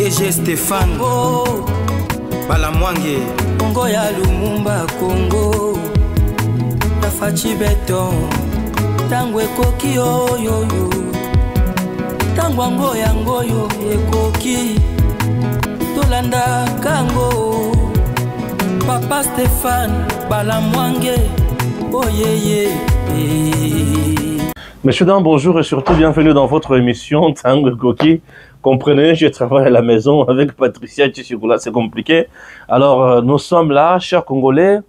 DG Stéphane Balamwange Congo ya Lumumba Congo Tafachi Beton Tango ekoki oyoyo Tango ango yango yo ekoki Tolanda kango Papa Stéphane Balamwange Oh yeah. Messieurs, dames, bonjour et surtout bienvenue dans votre émission Tango Koki. Comprenez, je travaille à la maison avec Patricia Tchichikoula, c'est compliqué. Alors, nous sommes là, chers Congolais.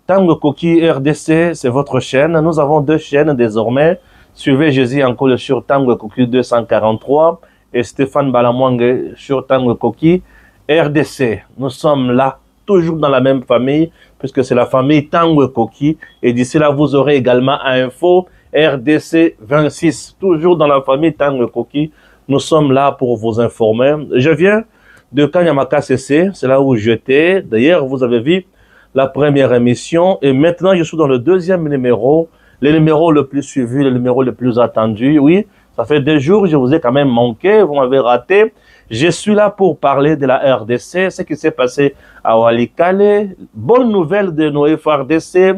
Tango Koki RDC, c'est votre chaîne. Nous avons deux chaînes désormais. Suivez Jésus encore sur Tango Koki 243 et Stéphane Balamwange sur Tango Koki RDC. Nous sommes là, toujours dans la même famille, puisque c'est la famille Tango Koki. Et d'ici là, vous aurez également info RDC 26, toujours dans la famille Tango Koki. Nous sommes là pour vous informer. Je viens de Kanyamaka CC, c'est là où j'étais. D'ailleurs, vous avez vu la première émission. Et maintenant, je suis dans le deuxième numéro, le numéro le plus suivi, le numéro le plus attendu. Oui, ça fait 2 jours, je vous ai quand même manqué, vous m'avez raté. Je suis là pour parler de la RDC, ce qui s'est passé à Walikale. Bonne nouvelle de nos FRDC.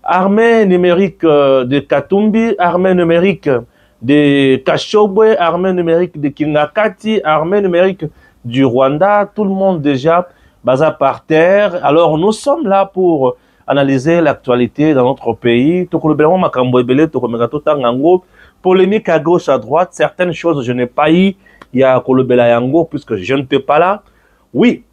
Armée numérique de Katumbi, armée numérique de Kashobwe, armée numérique de Kingakati, armée numérique du Rwanda, tout le monde déjà basé par terre. Alors nous sommes là pour analyser l'actualité dans notre pays. Polémique à gauche, à droite, certaines choses je n'ai pas eu. Il y a Kolobela Yango puisque je n'étais pas là. Oui,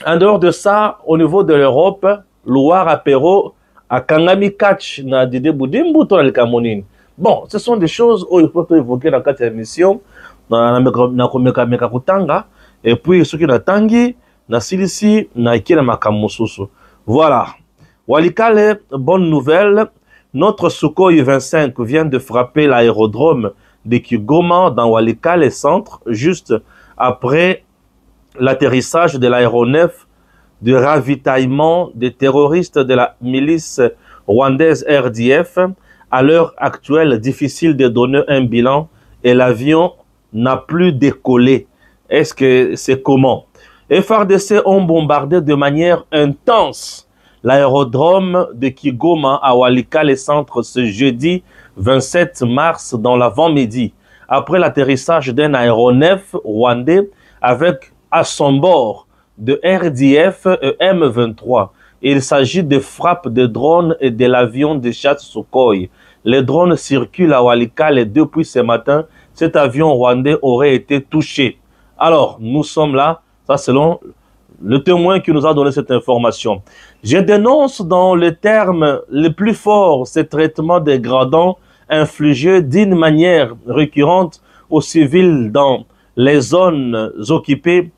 en dehors de ça, au niveau de l'Europe, Loire Apéro, à Kangami Catch, na Dide Boudimbu, dans le Cameroun. Bon, ce sont des choses où il faut évoquer dans cette émission, dans la et puis ce qui est Tangi, na Silisi, na Ikena Makamususu. Voilà. Walikale, bonne nouvelle. Notre Sukhoi 25 vient de frapper l'aérodrome de Kigoma dans Walikale Centre, juste après l'atterrissage de l'aéronef de ravitaillement des terroristes de la milice rwandaise RDF. À l'heure actuelle, difficile de donner un bilan et l'avion n'a plus décollé. Est-ce que c'est comment? FARDC ont bombardé de manière intense l'aérodrome de Kigoma à Walikale Centre ce jeudi 27 mars dans l'avant-midi, après l'atterrissage d'un aéronef rwandais avec à son bord de RDF et M23. Il s'agit de frappes de drones et de l'avion de chasse Sukhoi. Les drones circulent à Walikale et depuis ce matin, cet avion rwandais aurait été touché. Alors, nous sommes là, ça selon le témoin qui nous a donné cette information. Je dénonce dans les termes les plus forts ces traitements dégradants infligés d'une manière récurrente aux civils dans les zones occupées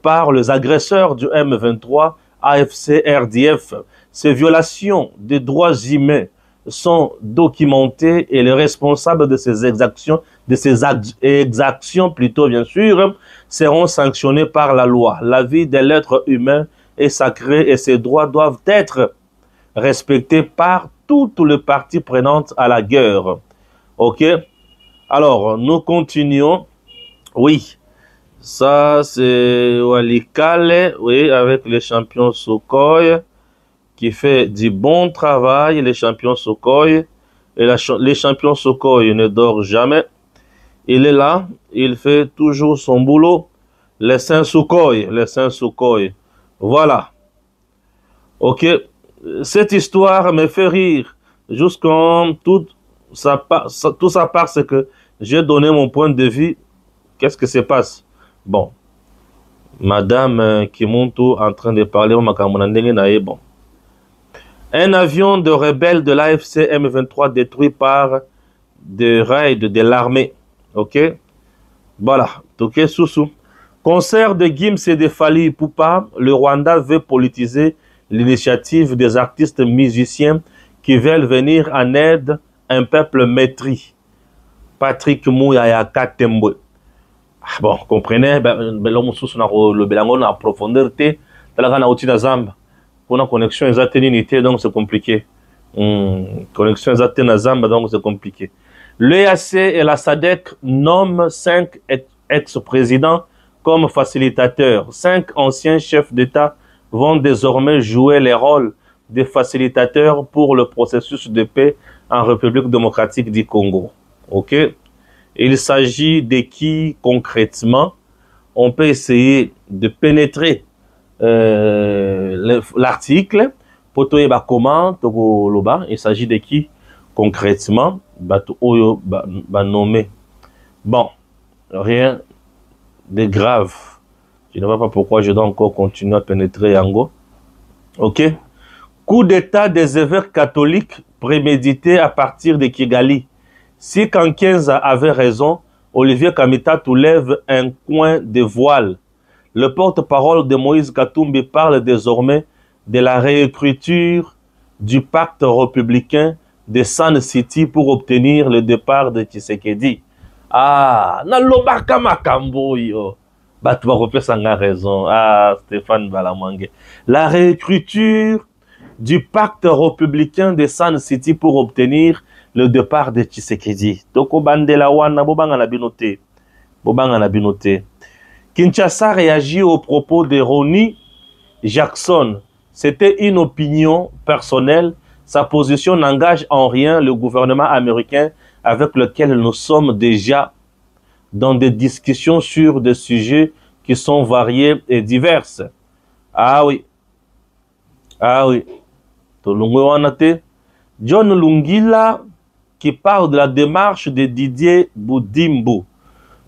par les agresseurs du M23, AFC, RDF. Ces violations des droits humains sont documentées et les responsables de ces exactions, plutôt bien sûr, seront sanctionnés par la loi. La vie de l'être humain est sacrée et ses droits doivent être respectés par toutes les parties prenantes à la guerre. Ok? Alors, nous continuons. Oui. Ça, c'est Walikale, oui, avec les champions Sukhoi, qui fait du bon travail, les champions Sukhoi. Et les champions Sukhoi ne dort jamais. Il est là, il fait toujours son boulot. Les saints Sukhoi, les saints Sukhoi. Voilà. Ok. Cette histoire me fait rire. Jusqu'en tout ça part, c'est que j'ai donné mon point de vue. Qu'est-ce que se passe? Bon, Madame Kimuntu en train de parler, bon. Un avion de rebelles de l'AFC M23 détruit par des raids de l'armée. Ok? Voilà. Ok, Soussou. Concert de Gims et de Fally Ipupa, le Rwanda veut politiser l'initiative des artistes musiciens qui veulent venir en aide à un peuple maîtris. Patrick Mouyaya Katembo. Bon, comprenez, l'homme sous le belangon en profondeur, pour la connexion exacte, donc c'est compliqué. Connexion exacte donc c'est compliqué. L'EAC et la SADC nomment 5 ex-présidents comme facilitateurs. 5 anciens chefs d'État vont désormais jouer les rôles de facilitateurs pour le processus de paix en République démocratique du Congo. Ok? Il s'agit de qui concrètement? On peut essayer de pénétrer l'article. Il s'agit de qui concrètement? Nommé. Bon, rien de grave. Je ne vois pas pourquoi je dois encore continuer à pénétrer Yango. Ok? Coup d'état des évêques catholiques prémédité à partir de Kigali. Si Kankenza avait raison, Olivier Kamitatou lève un coin de voile. Le porte-parole de Moïse Katumbi parle désormais de la réécriture du pacte républicain de Sun City pour obtenir le départ de Tshisekedi. Ah, nalobaka makambo yo. Batouaropé Sanga raison. Ah, Stéphane Balamangue. La réécriture du pacte républicain de Sun City pour obtenir le départ de Tshisekedi. Toko bandela wana bobanga na binoté. Bobanga na binoté. Kinshasa réagit aux propos de Ronnie Jackson. C'était une opinion personnelle. Sa position n'engage en rien le gouvernement américain avec lequel nous sommes déjà dans des discussions sur des sujets qui sont variés et divers. Ah oui. Ah oui. John Lungila qui parle de la démarche de Didier Boudimbu.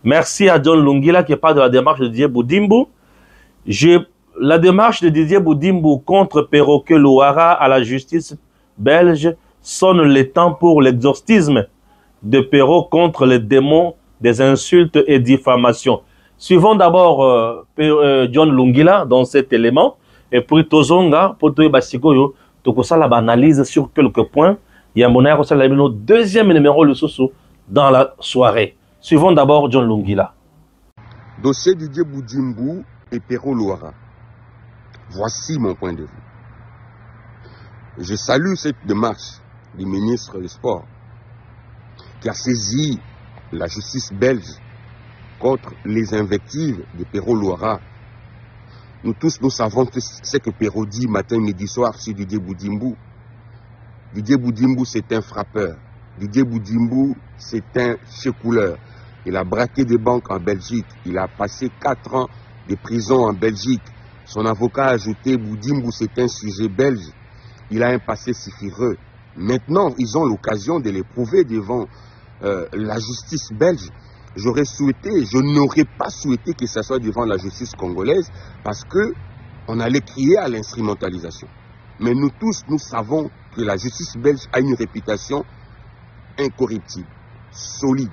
Merci à John Lungila qui parle de la démarche de Didier Boudimbu. La démarche de Didier Boudimbu contre Perroquet Louara à la justice belge sonne le temps pour l'exorcisme de Perrault contre les démons des insultes et diffamations. Suivons d'abord John Lungila dans cet élément et puis Tozonga pour Basikoyo Tokosala analyse sur quelques points. Il y a mon deuxième numéro le sous dans la soirée. Suivons d'abord John Lungila. Dossier Didier Boudimbu et Perrault Louara. Voici mon point de vue. Je salue cette démarche du ministre des Sports qui a saisi la justice belge contre les invectives de Perrault Louara. Nous tous, nous savons ce que Perrault dit matin, midi, soir sur Didier Boudimbu. Didier Boudimbu, c'est un frappeur. Didier Boudimbu, c'est un checouleur. Il a braqué des banques en Belgique. Il a passé 4 ans de prison en Belgique. Son avocat a ajouté Boudimbu, c'est un sujet belge. Il a un passé sulfureux. Maintenant, ils ont l'occasion de les prouver devant la justice belge. J'aurais souhaité, je n'aurais pas souhaité que ça soit devant la justice congolaise parce que on allait crier à l'instrumentalisation. Mais nous tous, nous savons que la justice belge a une réputation incorruptible, solide.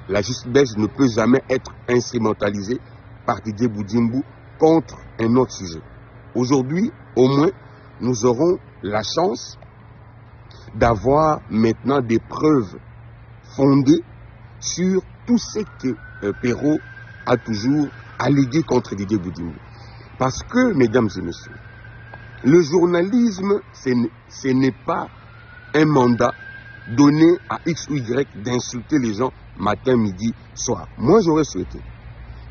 La justice belge ne peut jamais être instrumentalisée par Didier Boudimbu contre un autre sujet. Aujourd'hui, au moins, nous aurons la chance d'avoir maintenant des preuves fondées sur tout ce que Perrault a toujours allégué contre Didier Boudimbu. Parce que, mesdames et messieurs, le journalisme, ce n'est pas un mandat donné à X ou Y d'insulter les gens matin, midi, soir. Moi, j'aurais souhaité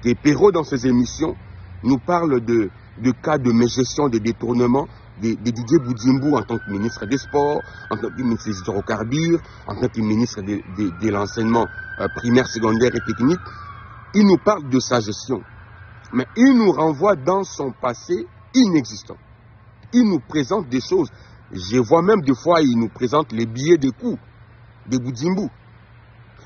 que Perrault, dans ses émissions, nous parle de cas de mégestion, de détournement de Didier Boudimbu en tant que ministre des Sports, en tant que ministre des Hydrocarbures, en tant que ministre de l'enseignement primaire, secondaire et technique. Il nous parle de sa gestion. Mais il nous renvoie dans son passé inexistant. Il nous présente des choses. Je vois même des fois, il nous présente les billets de coups de Boudimbu.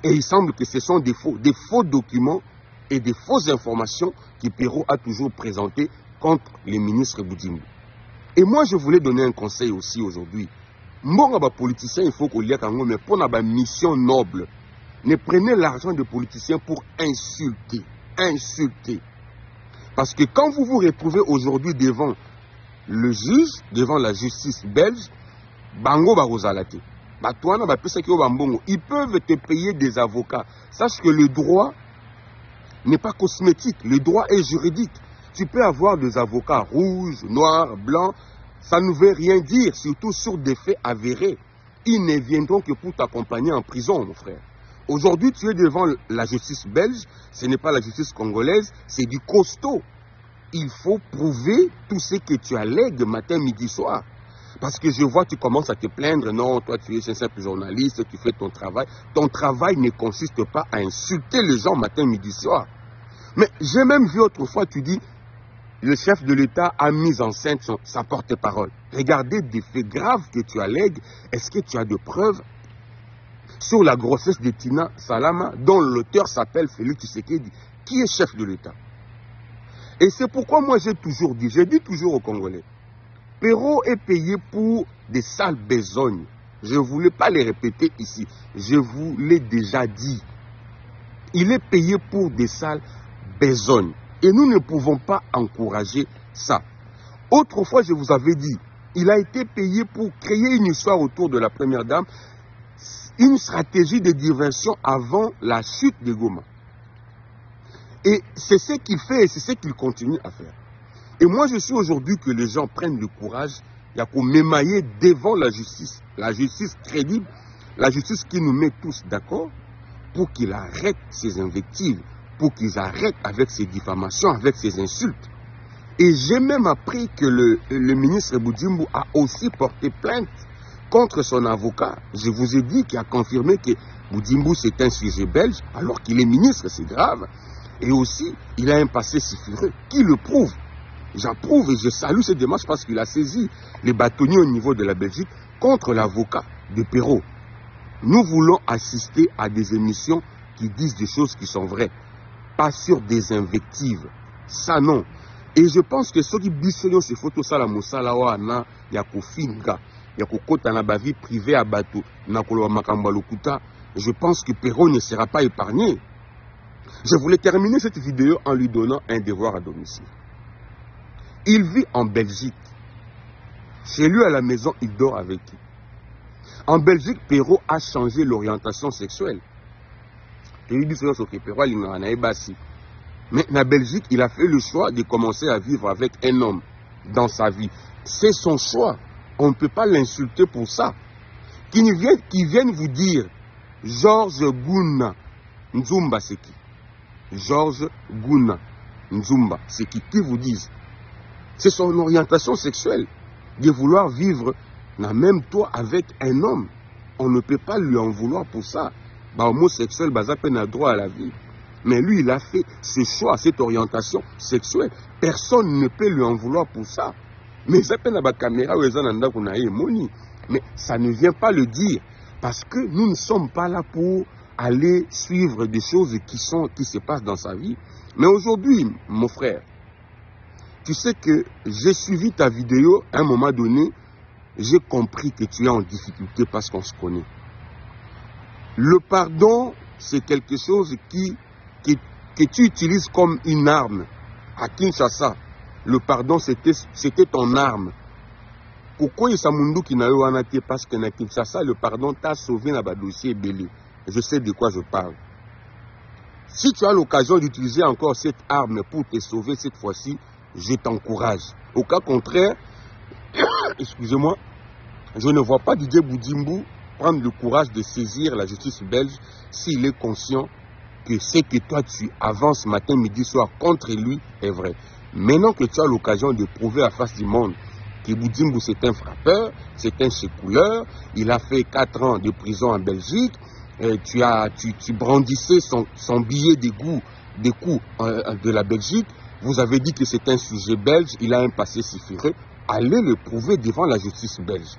Et il semble que ce sont des faux documents et des fausses informations que Perrault a toujours présentées contre les ministres Boudimbu. Et moi, je voulais donner un conseil aussi aujourd'hui. Moi, les politiciens, il faut qu'on y ait quand même, mais pour une mission noble, ne prenez l'argent des politiciens pour insulter. Insulter. Parce que quand vous vous retrouvez aujourd'hui devant le juge, devant la justice belge, bango barozalate. Ils peuvent te payer des avocats. Sache que le droit n'est pas cosmétique. Le droit est juridique. Tu peux avoir des avocats rouges, noirs, blancs. Ça ne veut rien dire, surtout sur des faits avérés. Ils ne viendront que pour t'accompagner en prison, mon frère. Aujourd'hui, tu es devant la justice belge, ce n'est pas la justice congolaise, c'est du costaud. Il faut prouver tout ce que tu allègues matin, midi, soir. Parce que je vois, tu commences à te plaindre, non, toi tu es un simple journaliste, tu fais ton travail. Ton travail ne consiste pas à insulter les gens matin, midi, soir. Mais j'ai même vu autrefois, tu dis, le chef de l'État a mis en scène sa porte-parole. Regardez des faits graves que tu allègues. Est-ce que tu as de preuves sur la grossesse de Tina Salama, dont l'auteur s'appelle Félix Tshisekedi, qui est chef de l'État? Et c'est pourquoi moi j'ai toujours dit, je dis toujours aux Congolais, Perrault est payé pour des sales besognes. Je ne voulais pas les répéter ici, je vous l'ai déjà dit. Il est payé pour des sales besognes. Et nous ne pouvons pas encourager ça. Autrefois, je vous avais dit, il a été payé pour créer une histoire autour de la première dame, une stratégie de diversion avant la chute de Goma. Et c'est ce qu'il fait et c'est ce qu'il continue à faire. Et moi, je suis aujourd'hui que les gens prennent le courage, il y a qu'à m'émailler devant la justice crédible, la justice qui nous met tous d'accord pour qu'il arrête ses invectives, pour qu'ils arrêtent avec ces diffamations, avec ces insultes. Et j'ai même appris que le ministre Boudimbu a aussi porté plainte contre son avocat. Je vous ai dit qu'il a confirmé que Boudimbu c'est un sujet belge, alors qu'il est ministre, c'est grave. Et aussi, il a un passé sulfureux qui le prouve. J'approuve et je salue cette démarche parce qu'il a saisi les bâtonniers au niveau de la Belgique contre l'avocat de Perrault. Nous voulons assister à des émissions qui disent des choses qui sont vraies, pas sur des invectives. Ça non. Et je pense que ceux qui bisognon ces photos, ça la moussala wana, ya kofinga, ya kokota na ba vie privée à bateau, na koloba makamba lokuta, je pense que Perrault ne sera pas épargné. Je voulais terminer cette vidéo en lui donnant un devoir à domicile. Il vit en Belgique. Chez lui à la maison, il dort avec qui? En Belgique, Perrault a changé l'orientation sexuelle. Et il dit que Perrault mais en Belgique, il a fait le choix de commencer à vivre avec un homme dans sa vie. C'est son choix. On ne peut pas l'insulter pour ça. Qui viennent vous dire, Georges Gouna Nzumba, c'est qui? Georges Gouna Nzumba, c'est qui vous disent? C'est son orientation sexuelle de vouloir vivre dans même toit avec un homme. On ne peut pas lui en vouloir pour ça. Homosexuel, n'a droit à la vie. Mais lui, il a fait ce choix, cette orientation sexuelle. Personne ne peut lui en vouloir pour ça. Mais ça mais ça ne vient pas le dire. Parce que nous ne sommes pas là pour aller suivre des choses qui se passent dans sa vie. Mais aujourd'hui, mon frère, tu sais que j'ai suivi ta vidéo à un moment donné, j'ai compris que tu es en difficulté parce qu'on se connaît. Le pardon, c'est quelque chose que tu utilises comme une arme. À Kinshasa, le pardon, c'était ton arme. Pourquoi il s'amundu qui n'a eu été parce que à Kinshasa, le pardon t'a sauvé dans le dossier belé. Je sais de quoi je parle. Si tu as l'occasion d'utiliser encore cette arme pour te sauver cette fois-ci, je t'encourage. Au cas contraire, excusez-moi, je ne vois pas Didier Boudimbu prendre le courage de saisir la justice belge s'il est conscient que ce que toi tu avances matin, midi, soir contre lui est vrai. Maintenant que tu as l'occasion de prouver à face du monde que Boudimbu c'est un frappeur, c'est un sécouleur, il a fait 4 ans de prison en Belgique, tu brandissais son billet des coups de la Belgique, vous avez dit que c'est un sujet belge, il a un passé sulfureux, allez le prouver devant la justice belge.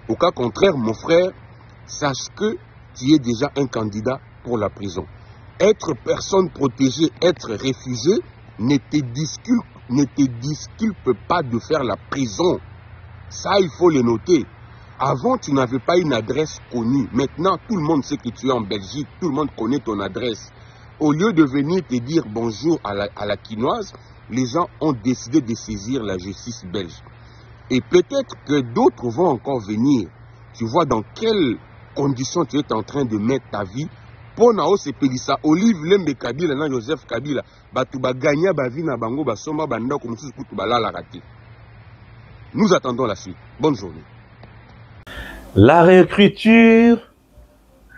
Au cas contraire, mon frère, sache que tu es déjà un candidat pour la prison. Être personne protégée, être réfugié, ne te disculpe pas de faire la prison. Ça, il faut le noter. Avant, tu n'avais pas une adresse connue. Maintenant, tout le monde sait que tu es en Belgique. Tout le monde connaît ton adresse. Au lieu de venir te dire bonjour à la quinoise, les gens ont décidé de saisir la justice belge. Et peut-être que d'autres vont encore venir. Tu vois dans quelles conditions tu es en train de mettre ta vie. Pona se pelisa Olive Lembe Kabila na Joseph Kabila batu baganya ba vie na bango ba soma banda ko mususu kutu balala raté. Nous attendons la suite. Bonne journée. La réécriture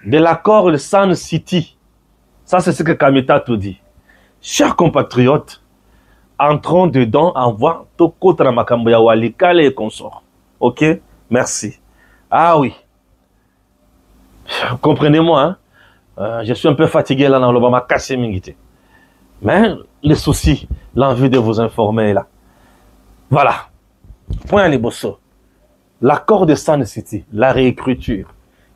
de l'accord de Sun City. Ça, c'est ce que Kamita te dit. Chers compatriotes, entrons dedans en voie Tokotra Makamboya Walikale et consorts. Ok? Merci. Ah oui. Comprenez-moi, hein? Je suis un peu fatigué là dans le Bama Kassemingité. Mais les soucis, l'envie de vous informer est là. Voilà. Point les bossos. L'accord de Sun City, la réécriture.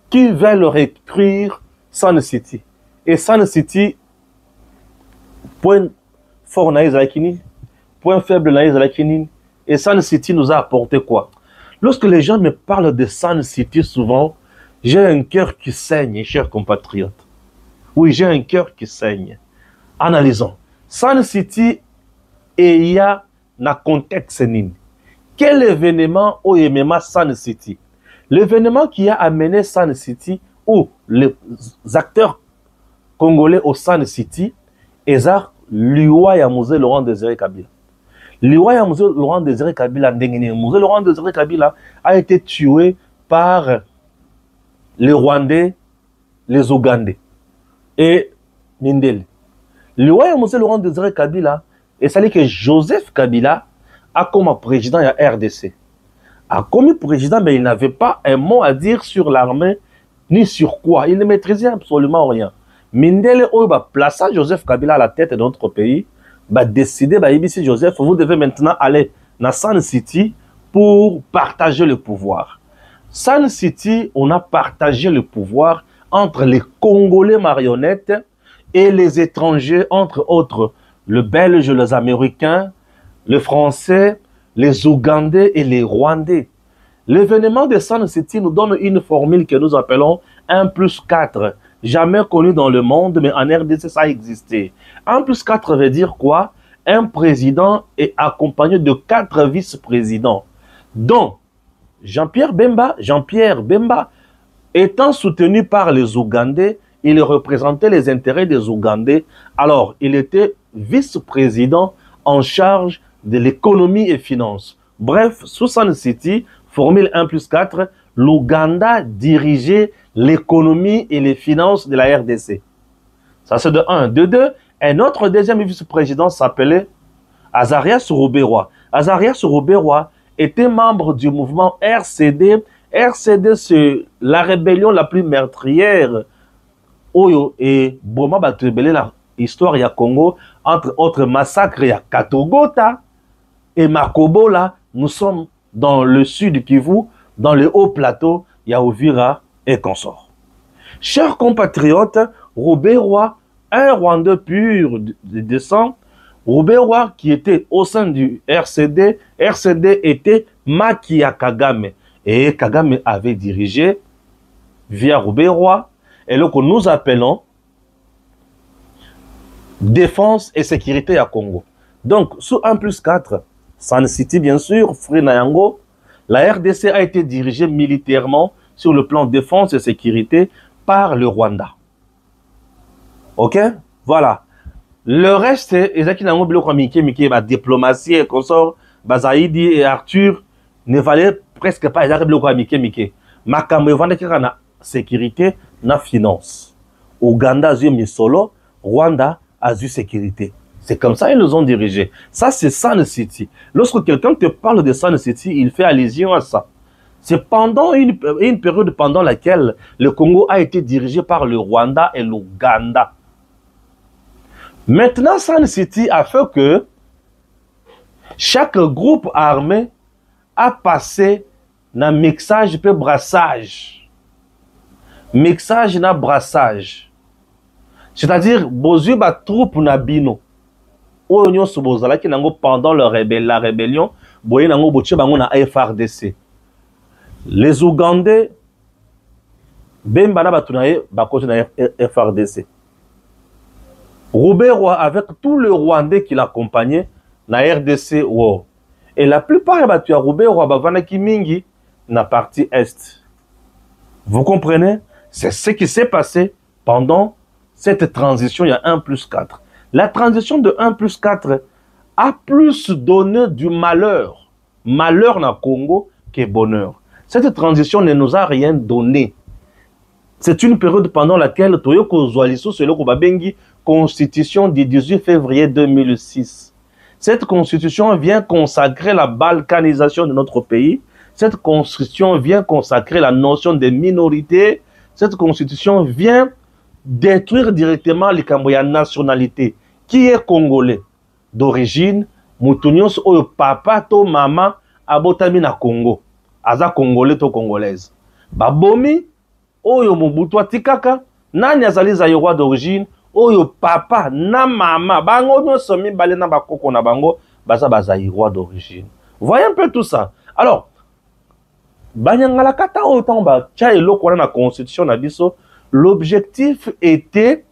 Qui va le réécrire Sun City? Et Sun City, point fort naïs à la kinine, point faible naïs à la kinine. Et Sun City nous a apporté quoi? Lorsque les gens me parlent de Sun City, souvent, j'ai un cœur qui saigne, chers compatriotes. Oui, j'ai un cœur qui saigne. Analysons. Sun City, et il y a un contexte. Quel événement au MMA Sun City? L'événement qui a amené Sun City, ou les acteurs congolais au Sun City, Ezar Liwa Yamouze Laurent Désiré Kabila. Liwa Yamouze Laurent Désiré Kabila, Laurent Désiré Kabila a été tué par les Rwandais, les Ougandais et Mindele. Liwa Yamouze Laurent Désiré Kabila, et ça dit que Joseph Kabila a comme président à RDC. A comme président, mais il n'avait pas un mot à dire sur l'armée, ni sur quoi. Il ne maîtrisait absolument rien. Mindele, où il va placer Joseph Kabila à la tête de notre pays, va décider, ici Joseph, vous devez maintenant aller dans Sun City pour partager le pouvoir. Sun City, on a partagé le pouvoir entre les Congolais marionnettes et les étrangers, entre autres, le Belge, les Américains, les Français, les Ougandais et les Rwandais. L'événement de Sun City nous donne une formule que nous appelons 1+4. Jamais connu dans le monde, mais en RDC, ça a existé. 1+4 veut dire quoi? Un président est accompagné de 4 vice-présidents. Donc, Jean-Pierre Bemba, étant soutenu par les Ougandais, il représentait les intérêts des Ougandais. Alors, il était vice-président en charge de l'économie et finances. Bref, sous Sun City, formule 1+4, l'Ouganda dirigeait l'économie et les finances de la RDC. Ça c'est de 1. De 2, un autre deuxième vice-président s'appelait Azarias Rouberois. Azarias Rouberois était membre du mouvement RCD. RCD, c'est la rébellion la plus meurtrière. Oyo et Boma Batrebele, la histoire ya Congo, entre autres massacres, il y a Katogota et Makobola. Nous sommes dans le sud Kivu, dans le haut plateau, il y a Uvira et consorts. Chers compatriotes, Rouberois, un Rwandais pur de sang, Rouberois qui était au sein du RCD, RCD était Makia Kagame. Et Kagame avait dirigé via Rouberois, et là que nous appelons défense et sécurité à Congo. Donc, sous 1+4, Sun City, bien sûr, Frinayango, la RDC a été dirigée militairement sur le plan défense et sécurité par le Rwanda. Ok? Voilà. Le reste, Ezaki-Nango Biloko Mike, la diplomatie et consort, Bazaïdi et Arthur ne valaient presque pas Ezaki Biloko Mike. Makambo Vandekira na sécurité, na finance. Ouganda a eu solo, Rwanda a eu sécurité. C'est comme ça qu'ils nous ont dirigés. Ça, c'est Sun City. Lorsque quelqu'un te parle de Sun City, il fait allusion à ça. C'est pendant une période pendant laquelle le Congo a été dirigé par le Rwanda et l'Ouganda. Maintenant, Sun City a fait que chaque groupe armé a passé un mixage et brassage. Mixage et brassage. C'est-à-dire, bozu ba troupe na bino. Pendant la rébellion, FRDC. Les Ougandais, FRDC. Rouberois, avec tout le Rwandais qui l'accompagnait, na RDC, wow. Et la plupart de Rouberois, mingi na partie Est. Vous comprenez? C'est ce qui s'est passé pendant cette transition, il y a 1+4. La transition de 1+4 a plus donné du malheur. Malheur na Congo que bonheur. Cette transition ne nous a rien donné. C'est une période pendant laquelle Toyoko Zoualiso, c'est le Kobabengi, Constitution du 18 février 2006. Cette constitution vient consacrer la balkanisation de notre pays. Cette constitution vient consacrer la notion des minorités. Cette constitution vient détruire directement les Cambodgiens nationalité. Qui est congolais d'origine, Moutunios ou papa to maman abotami na Congo. Aza congolais to congolaise. Babomi oyo Mobutu atikaka nani azali zaïrois d'origine oyo papa na mama bango nyonso mibale na bakoko na bango baza bazaïrois d'origine. Voyez un peu tout ça. Alors banyangala kata oyo tango ba tia eloko na constitution na biso, l'objectif était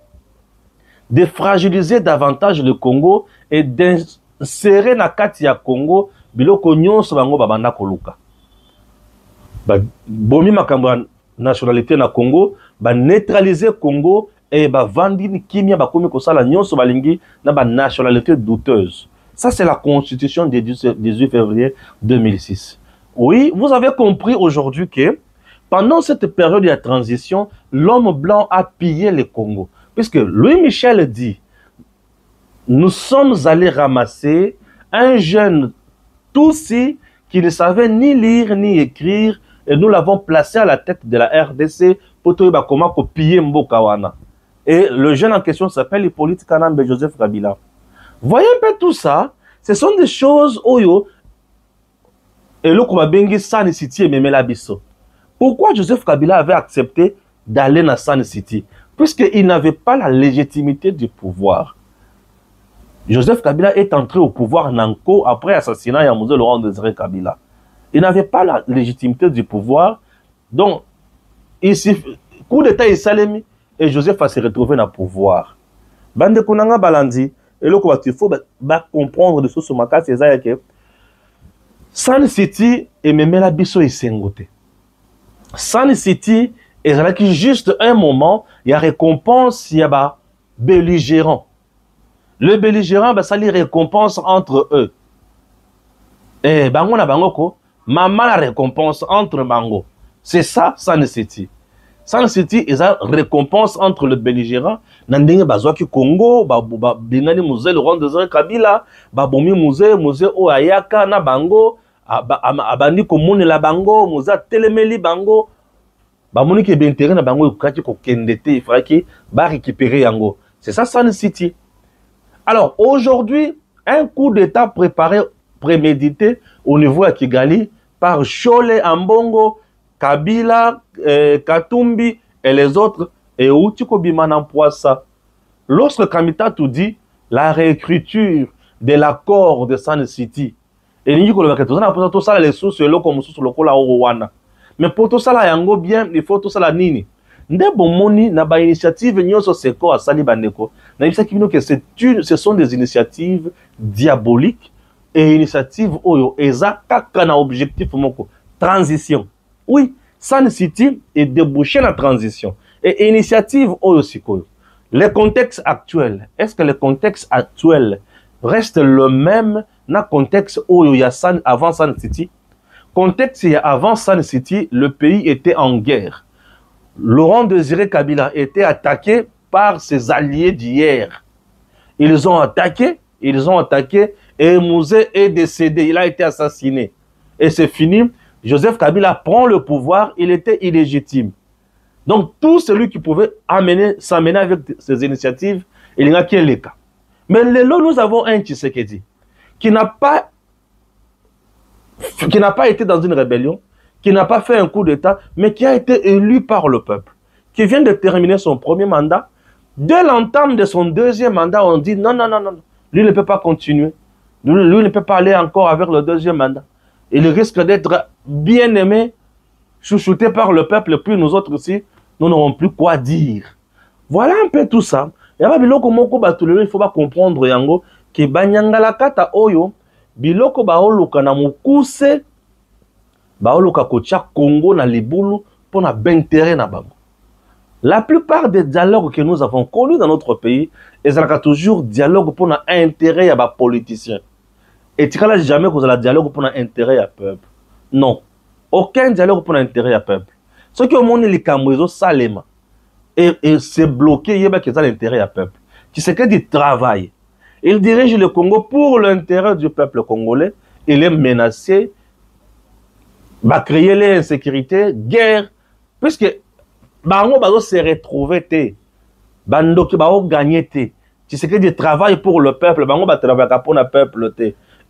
de fragiliser davantage le Congo et d'insérer na kati ya Congo biloko nyonso bango babanda koluka. Bomi makambo nationalité na Congo, ba neutraliser Congo et ba vandi kimia ba komi kosala nyonso balingi na ba nationalité douteuse. Ça c'est la constitution du 18 février 2006. Oui, vous avez compris aujourd'hui que pendant cette période de transition, l'homme blanc a pillé le Congo. Puisque Louis Michel dit, nous sommes allés ramasser un jeune Tutsi qui ne savait ni lire ni écrire, et nous l'avons placé à la tête de la RDC pour comment piller Mbokawana. Et le jeune en question s'appelle Hippolyte Kanambe Joseph Kabila. Voyez un peu tout ça, ce sont des choses oyo et le Kumabengi San City et Memela Bisso. Pourquoi Joseph Kabila avait accepté d'aller dans San City? Puisqu'il n'avait pas la légitimité du pouvoir. Joseph Kabila est entré au pouvoir Nanko après l'assassinat de Yamouzé Laurent Désiré Kabila. Il n'avait pas la légitimité du pouvoir. Donc, coup d'état est salemi et Joseph va se retrouver dans le pouvoir. Bande Konanga Balandi, et là, il faut comprendre de ce matin, c'est ça que San City et Memela Bisso et Sengote. San City est juste un moment, il y a récompense, il y a belligérant. Le belligérant, ça les récompense entre eux. Et bango na bangoko, maman la récompense entre bango. C'est ça, San City. San City, ils ont récompense entre le belligérant. Nandenge bazwaki Congo, bingani musée Laurent Désiré Kabila, bomi musée o ayaka na bango, abandi komone la bango, musée telemeli bango. Bamoni ki bintérêt na bango yokati ko kendete, il faudrait ki ba récupérer yango. C'est ça San City. Alors aujourd'hui, un coup d'état préparé, prémédité au niveau de Kigali par Chole Ambongo, Kabila, Katumbi et les autres, et Outiko Biman emploie ça. Lorsque Kamita tout dit la réécriture de l'accord de San City, et il dit que tout ça les sources comme sous le cola Rwanda. Mais pour tout ça là yango bien, il faut tout ça la nini. Ndebo moni na ba initiative nyoso seko asali bandeko. Na bisa kibino que ce sont des initiatives diaboliques et initiatives oyo eza kaka na objectif moko transition. Oui, San City est débouché la transition et initiative oyo sikoyo. Le contexte actuel, est-ce que le contexte actuel reste le même na contexte oyo ya San avant San City? Contexte avant San City, le pays était en guerre. Laurent Désiré Kabila était attaqué par ses alliés d'hier. Ils ont attaqué, et Mouzé est décédé, il a été assassiné. Et c'est fini. Joseph Kabila prend le pouvoir, il était illégitime. Donc tout celui qui pouvait s'amener avec ces initiatives, il n'y a qu'un cas. Mais là, nous avons un Tshisekedi qui n'a pas été dans une rébellion, qui n'a pas fait un coup d'État, mais qui a été élu par le peuple, qui vient de terminer son premier mandat. Dès l'entame de son deuxième mandat, on dit non, lui ne peut pas continuer. Lui ne peut pas aller encore avec le deuxième mandat. Il risque d'être bien aimé, chouchouté par le peuple, et puis nous autres aussi, nous n'aurons plus quoi dire. Voilà un peu tout ça. Il faut pas comprendre yango que banyangala kata oyo biloko baoluka na mukuse baoluka kocha Congo na libulu pour na bintérêt na bango. La plupart des dialogues que nous avons connus dans notre pays, ils ont toujours dialogue pour na intérêt à ba politiciens. Et tu n'as jamais que la dialogue pour na intérêt à peuple. Non, aucun dialogue pour na intérêt à peuple. Ce qui au monde les Camerounais salema, et c'est bloqué, il y a l'intérêt du peuple. Tshisekedi travaille. Il dirige le Congo pour l'intérêt du peuple congolais. Il est menacé, va créer l'insécurité, guerre, puisque Bango va se retrouver, Bando qui va gagner. Tshisekedi travaille pour le peuple, Bango va travailler pour le peuple,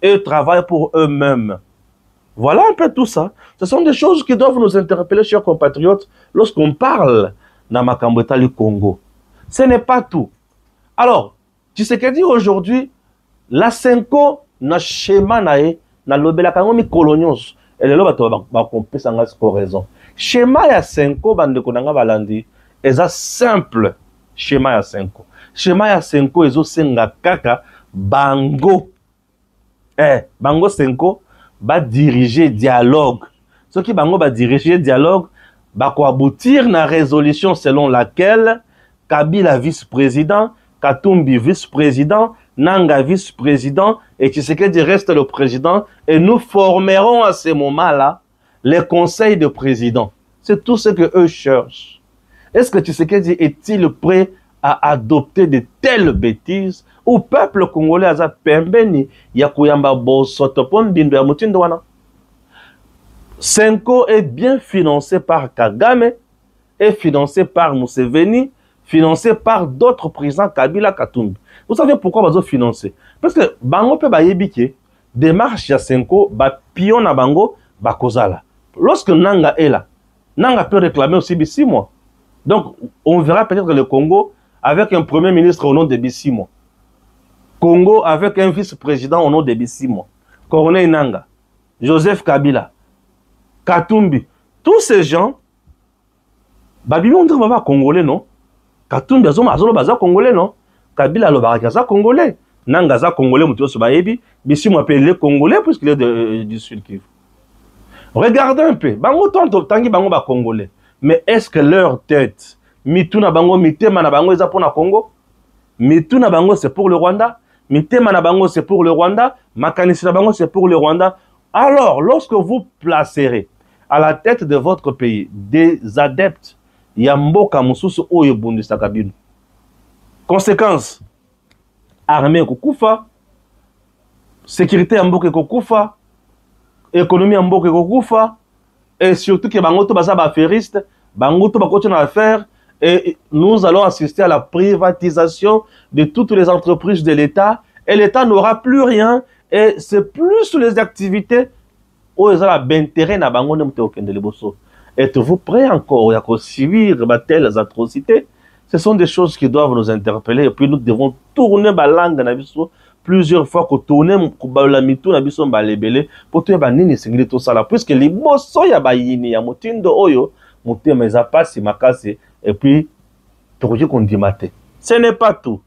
et travaille pour eux-mêmes. Voilà un peu tout ça. Ce sont des choses qui doivent nous interpeller, chers compatriotes, lorsqu'on parle dans Makambeta du Congo. Ce n'est pas tout. Alors, Tshisekedi aujourd'hui, la Senko na schéma nae na lobela kango mi colonios et le bato ba compé sanga raison. Schéma ya Senko bande konanga balandi eza simple schéma ya Senko. Schéma ya Senko ezo senga kaka bango bango Senko ba diriger dialogue. Ce qui bango ba diriger dialogue ba ko aboutir na résolution selon laquelle Kabila vice-président, Katumbi vice-président, Nanga vice-président et Tshisekedi reste le président et nous formerons à ce moment-là les conseils de président. C'est tout ce que eux cherchent. Est-ce que Tshisekedi est-il prêt à adopter de telles bêtises au peuple congolais aza pembeni ya kuyamba bosotopon bindo ya mutindo wana? Senko est bien financé par Kagame, est financé par Museveni, financé par d'autres présidents Kabila Katumbi. Vous savez pourquoi ils ont financé? Parce que bango pe ba yebike démarche ya Senko ba pion na bango ba kozala. Lorsque Nanga est là, Nanga peut réclamer aussi 6 mois. Donc on verra peut-être le Congo avec un premier ministre au nom de 6 mois. Congo avec un vice-président au nom de 6 mois. Corneille Nanga, Joseph Kabila, Katumbi, tous ces gens babibi on dirait baba congolais non? Katumbi azolo baza congolais non? Kabila lo barakaza congolais. Nanga za congolais muto so bayebi, bisi mo appelé congolais puisqu'il est du Sud Kivu. Regardez un peu, bango tangi bango ba congolais. Mais est-ce que leur tête mituna bango mitema na bango eza pona Congo? Mituna bango c'est pour le Rwanda, mitema na bango c'est pour le Rwanda, makanisi na bango c'est pour le Rwanda. Alors, lorsque vous placerez à la tête de votre pays des adeptes yamboka mususu oyo bundisa kabino. Conséquence, armée kokufa, sécurité yamboka kokufa, économie yamboka kokufa, et surtout que bangoto baza ba affairiste, bangoto ba continue à faire, et nous allons assister à la privatisation de toutes les entreprises de l'État, et l'État n'aura plus rien, et c'est plus les activités où ils ont l'intérêt na bango nemte okende liboso. Êtes-vous prêts encore à subir telles atrocités? Ce sont des choses qui doivent nous interpeller. Et puis nous devons tourner la langue plusieurs fois, tourner la mitou na biso balebele pour tout nini singili tout ça là. Puisque les bosso ya bayini ya motindo oyo motema eza pasi makase et puis tokoki kondimate. Ce n'est pas tout.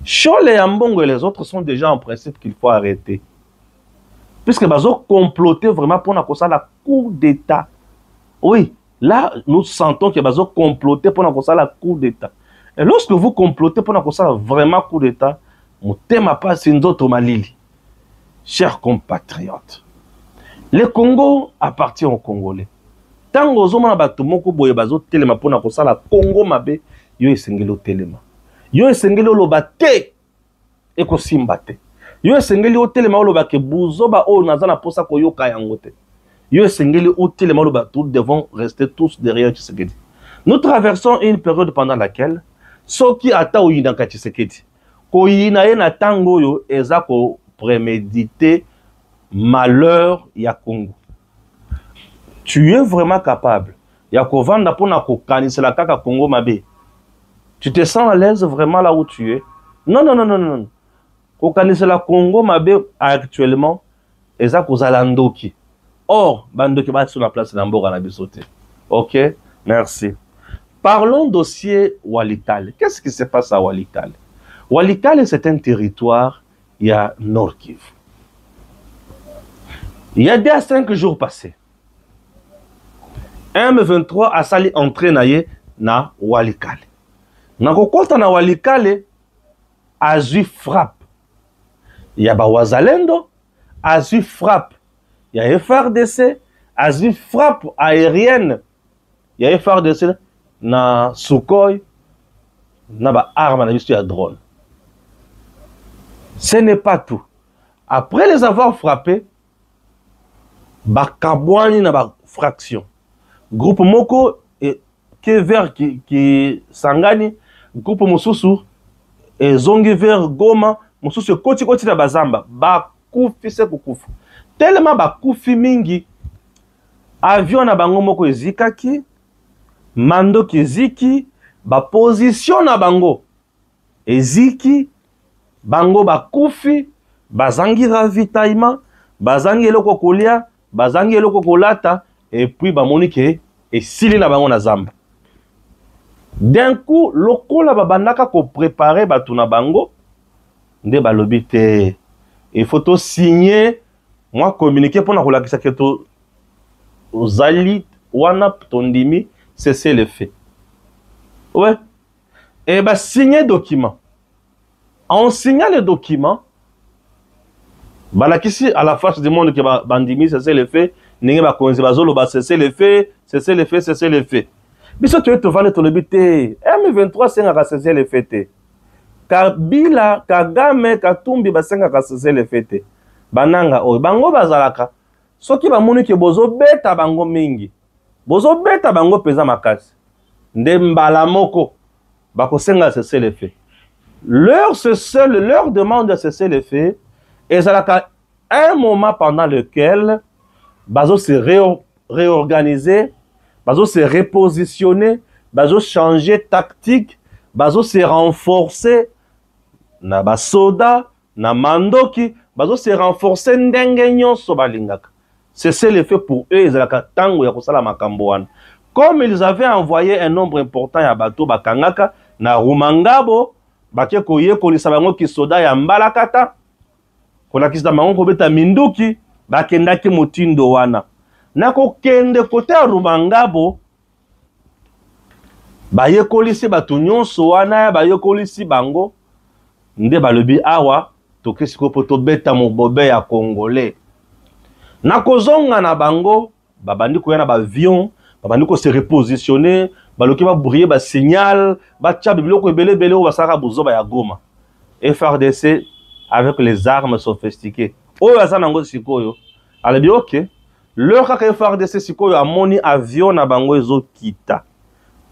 Chole et Ambongo et les autres sont déjà en principe qu'il faut arrêter. Puisque bazo comploter vraiment pour la coup d'État. Oui, là, nous sentons que bazo comploter pour la coup d'État. Et lorsque vous complotez pour vraiment coup d'État, mon thème pas c'est une autre malili. Chers compatriotes, le Congo appartient aux Congolais. Tant que vous avez bato moko boye bazo telema pour la Congo mabe, yo esengelo telema. Yo esengeli olobate eko simbate. Yo esengeli otelema olobake buzoba o nazana posa koyoka yango te. Yo esengeli otelema oloba tout devons rester tous derrière Tshisekedi. Nous traversons une période pendant laquelle soki ata oyina ka Tshisekedi. Ko yina ye na tango yo eza ko préméditer malheur ya Congo. Tu es vraiment capable ya ko vanda pona ko kanisela kaka Congo mabe. Tu te sens à l'aise vraiment là où tu es? Non, non, non, non, non. Au Kanisela Congo, mabe actuellement, eza kozala ndoki. Or, bandoki ba sur la place d'Amboga na bisote. Ok, merci. Parlons dossier Walikale. Qu'est-ce qui se passe à Walikale? Walikale, c'est un territoire, il y a Nord Kivu. Il y a 2 à 5 jours passés. M23 a sali entré na Walikale. Nakokota na Walikale azui frappe. Il y a Wazalendo, azui frappe. Il y a FRDC, azui frappe aérienne. Il y a FRDC, na Sukhoi, na ba arme na biso ya drone. Ce n'est pas tout. Après les avoir frappés, ba kabwani na ba fraction. Groupe moko et que vers qui sangani, groupe mosusu et zongi vers Goma, mosusu koti na bazamba, ba kufi se kukufu. Tellement ba kufi mingi, avion na bango moko ezikaki, mando eziki, ba position na bango eziki, bango ba kufi, bazangi ravitaillement, bazangi eloko kolia, bazangi eloko kolata, et puis ba monike et sili na bango na zamba. D'un coup, lokola ba bandaka ko préparer batu na bango, nde balobi te. Il faut to signer, moi communiquer pour na kolakisa ke to ozali wana tondimi cesser le fait. Ouais. Et bah signer document. En signant le document, balakisi à la face du monde que bandimi cesser le fait, ninge ba konzi bazolo ba cesser le fait, cesser le fait, cesser le fait. Biso tu te vale to lebite, M23 senga cesser le fait te. Kabila, Kagame, Katumbi basenga cesser le fait te. Bananga oy bango bazalaka. Soki ba moni ke bozo beta bango mingi. Bozo beta bango peza makasi. Nde mbala moko bako senga cesser le fait. Leur demande de cesser le fait et ça un moment pendant lequel bazo se réorganiser, bazo se repositionner, bazo changer tactique, bazo se renforcer na basoda, na mandoki, bazo se renforcer ndenge nyonso balingaka. C'est le fait pour eux, ils ont tango ya kosala makambo wana. Comme ils avaient envoyé un nombre important ya bato bakangaka na Rumangabo, bakie koye kolisa bango ki soda ya mbalakata, kolakisa bango kobeta minduki, bakendaki motindo wana. Nako kende kote ya Rumangabo, baye kolisi batu nyonso wana, baye kolisi bango, nde balobi awa, toke siko poto beta mobobe ya Congolais. Nako zonga na bango, babandi koya na avion, babandi ko se repositionner, baloki ba briller ba signal, ba tia biloko ebele bele o basaka buzoba ya Goma. FRDC avec les armes sophistiquées. Oyo azana ngo sikoyo. Alobi OK. Leur kaka FRDC sikoyo amoni avion na bango ezo kita.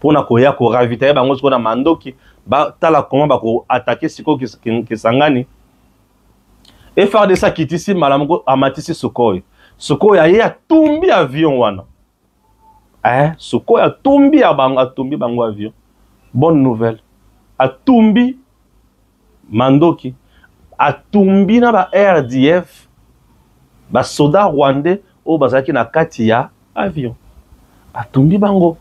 Pona koya ko ravitailler bango siko na mandoki, ba tala comment ba ko attaquer sikoyo ki sangani. FRDC kitisi malamuko amatisi Sukhoi. Sukhoi ya tumbi avion wana. Sukhoi atumbi bango avion. Bonne nouvelle. Atumbi mandoki. Atumbi na ba RDF. Ba soda rwandais o bazaki na kati ya avion. Atumbi bango.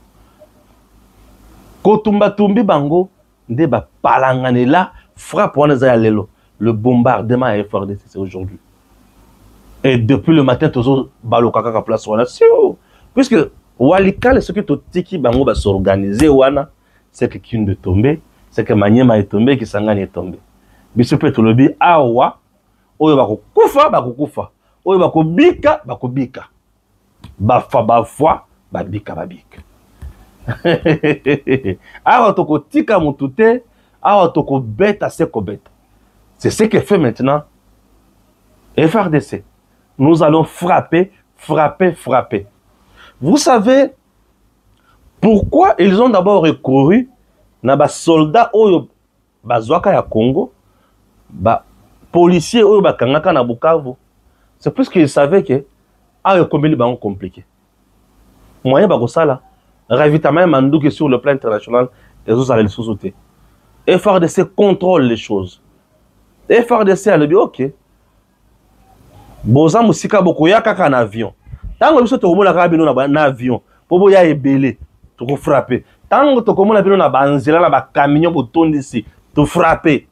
Kotumba tumbi bango nde ba palanganela frappe wana za lelo. Le bombardement à FRDC c'est aujourd'hui. Et depuis le matin, toujours balokaka ka place wana. Puisque Walikale ce que tiki bango ba s'organiser wana, c'est que Kin de tomber, c'est que Maniema est tombé, que Sangani est tombé. Biso pe to lobi awa, oyo bako kufa, oyo bako bika, bafa, babika. Awa toko tika mutute, awa toko beta seko beta. C'est ce que fait maintenant FRDC. Nous allons frapper. Vous savez pourquoi ils ont d'abord recouru na ba soldats oyo bazwaka ya Congo, ba policiers oyo bakangaka na Bukavu. C'est parce qu'ils savaient que ayo combien ba compliqué. Moyen ba kosala ravitaillement manduki sur le plan international et vous allez le sous-sauter. FRDC contrôle les choses. FRDC a dit OK. Boza musika bokoya kaka na avion. Tango biso tokomola kaka bino na avion. Pobo ya ebele toko frapper. Tango tokomola bino na banzela na ba camion botondisi to frapper.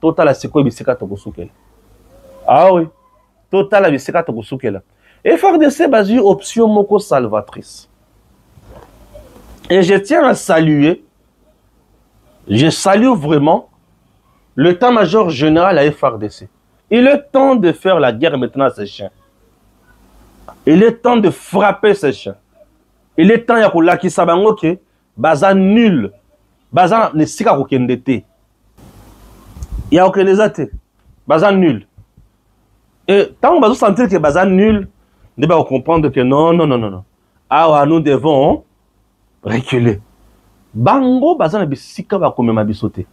Total la siko bisika tokosukela. Ah oui. Total la bisika tokosukela. FRDC basi option moko salvatrice. Et je tiens à saluer. Je salue vraiment l'état-major général à FRDC. Il est temps de faire la guerre maintenant à ces chiens. Il est temps de frapper ces chiens. Il est temps de que baza nul. Baza ne sika kokende te. Ya okende zate. Baza nul. Et tant que vous sentez que baza nul, vous devez comprendre que non. Ah, nous devons reculer. Bango baza na bisika ba komema bisote.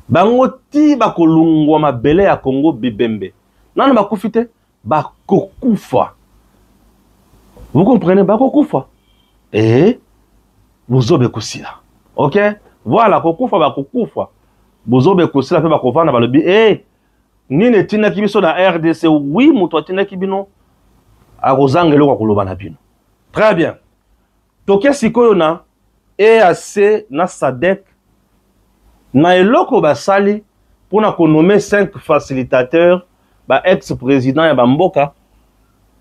Bango ti ba kolungwa mabele ya Congo bibembe. Nana ba kufite ba kokufa. Vous comprenez ba kokufa? Et vous obé kusila. OK? Voilà kokufa ba kokufa. Vous obé kusila pe ba kovana ba lobi nini tina kibiso na RDC oui muto tina kibino akozangelo kwa koloba na bino. Très bien. Toke sikoyo na EAC na SADC na eloko basali pour na nommer 5 facilitateurs ba ex-président ya bamboka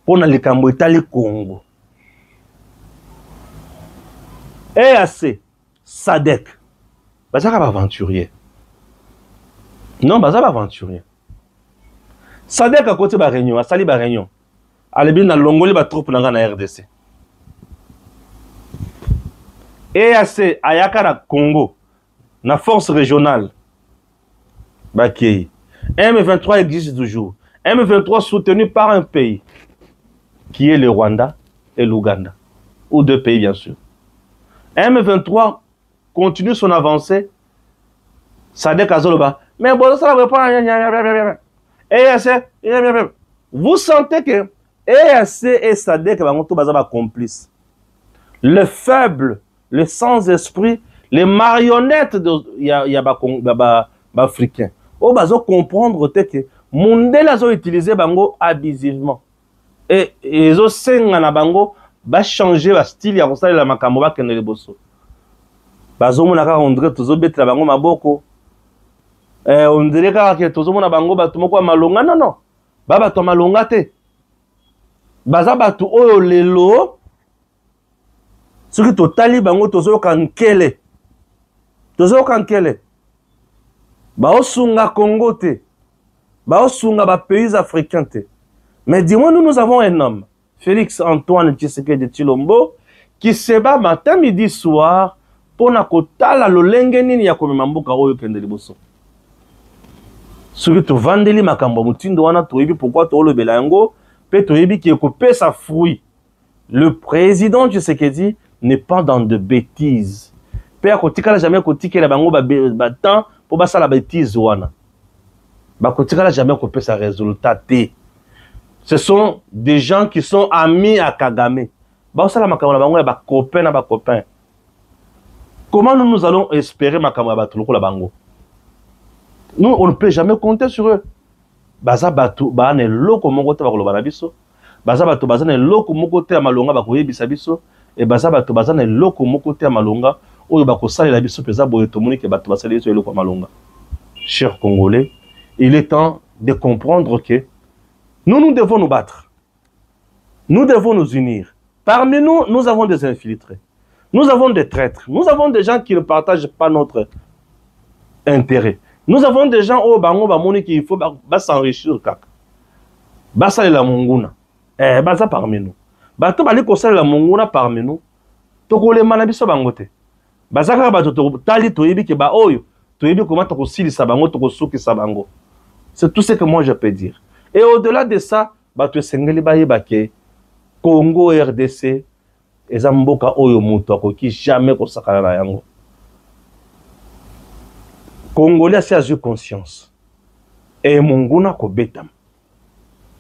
pour na likambo etali Congo. EAC SADC bazaka ba aventurier. Non, bazaka ba aventurier. SADC à côté ba réunion, asali ba réunion. Alebi na longoli ba troupe na na RDC. EAC ayaka na Congo, na force régionale, Bakei. M23 existe toujours. M23 soutenu par un pays, qui est le Rwanda et l'Ouganda. Ou 2 pays, bien sûr. M23 continue son avancée. Sadek Azoloba. Mais bon, ça va pas. EAC, vous sentez que EAC et Sadek vont tous être complices. Le faible, le sans-esprit, les marionnettes de africains. Au bazo comprendre que Mundela a utilisé bango abusivement. Et ils ont senga bango va changer le style ya kosala la makambo ba kende liboso. Bazo monaka André tozo betela bango maboko. On dirait que tozo mona bango batu moko malonga non. Baba to malonga te. Baza batu oyo lelo ce qui totali bango tozo kankele. Tozo kankele. Ba osunga Congo te. Ba osunga ba pays africains te. Mais dis-moi, nous avons un homme, Félix Antoine Tshisekedi Tshilombo, qui se bat matin, midi, soir, pour na kotala lolenge nini ya komema mboka oyo kende liboso. Soki to vandeli makambo mutindo wana toyebi pourquoi to lobela yango, pe toyebi ki ekope sa fruit. Le président Tshisekedi n'est pas dans de bêtises. Pe akotikala jamais kotikela bango ba temps pour basa la bêtise wana. Ba kotikala jamais kope sa résultat te. Ce sont des gens qui sont amis à Kagame. Bah ça la makamala bango ya ba copain na ba copain. Comment nous allons espérer makamala batuloko la bango? Nous on ne peut jamais compter sur eux. Baza batu ba ne loko moko te ba koloba na biso. Baza batu baza ne loko moko te ya malonga ba koyebisa biso et baza batu baza ne loko moko te ya malonga oyo ba kosalela biso peza boye tomoni ke batu basali biso eloko malonga. Chers Congolais, il est temps de comprendre que nous devons nous battre. Nous devons nous unir. Parmi nous, nous avons des infiltrés. Nous avons des traîtres. Nous avons des gens qui ne partagent pas notre intérêt. Nous avons des gens au bango bamoni qu'il faut s'enrichir kaka. Basa la monguna. Basa parmi nous. Bato bali ko la monguna parmi nous. Toko le manabiso bangote. Basa ka bato to tali to yebi ke ba oyo. To yebi comment to sili sabango to suki sabango. C'est tout ce que moi je peux dire. Et au-delà de ça, bato sengeli bayeba ke Congo RDC ezamboka oyo muto akoki jamais ko sakala na yango. Congolais a eu conscience. Et monguna ko betam.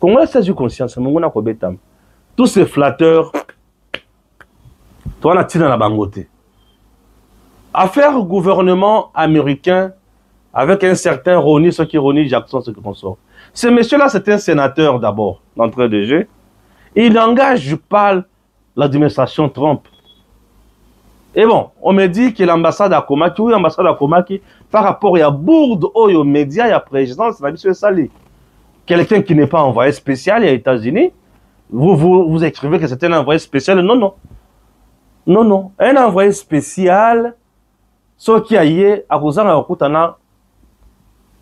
Congolais a eu conscience, monguna ko betam. Tous ces flatteurs toi na tina na bangote. Affaire gouvernement américain avec un certain Ronny, ce qui Ronny Jackson, ce qui consort. Ce monsieur-là, c'est un sénateur d'abord, d'entrée de jeu. Il engage, je parle, l'administration Trump. Et bon, on me dit que l'ambassade à Komaki, oui, l'ambassade à Komaki, par rapport à Bourde, aux médias, à présidence, c'est Sali. Quelqu'un qui n'est pas envoyé spécial aux États-Unis, vous écrivez que c'est un envoyé spécial. Non. Un envoyé spécial, ce qui a eu à Koutana,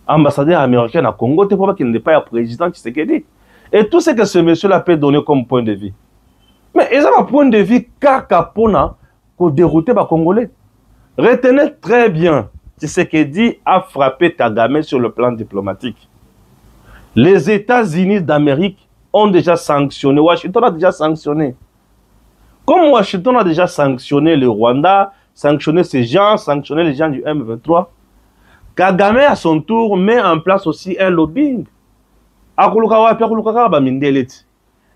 ambassadeur américain à Congo, qui n'est pas un président qui s'est dit. Et tout ce que ce monsieur-là peut donner comme point de vue. Mais ils ont un point de vue kakapona pour dérouter les Congolais. Retenez très bien, Tshisekedi a frappé Kagame sur le plan diplomatique. Les États-Unis d'Amérique ont déjà sanctionné, Washington a déjà sanctionné. Comme Washington a déjà sanctionné le Rwanda, sanctionné ces gens, sanctionné les gens du M23, Kagame à son tour met en place aussi un lobbying.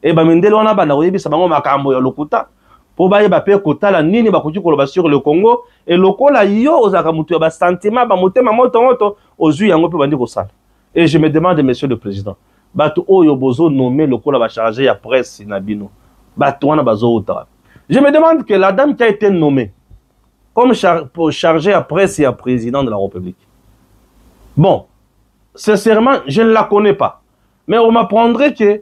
Et Bamindele on a banaoyebi sabango makambo ya lokuta po baye ba pe kotala nini bakuti koloba sur le Congo et lokola yo ozaka mutu ya ba sentiment ba motema moto moto ozui yango pe bandi kosala. Et je me demande, monsieur le président, bato oyo bozo nommé lokola ba chargé ya presse na bino bato wana bazo ota. Je me demande que la dame qui a été nommée comme chargée à presse et à président de la République. Bon, sincèrement, je ne la connais pas. Mais on m'apprendrait que,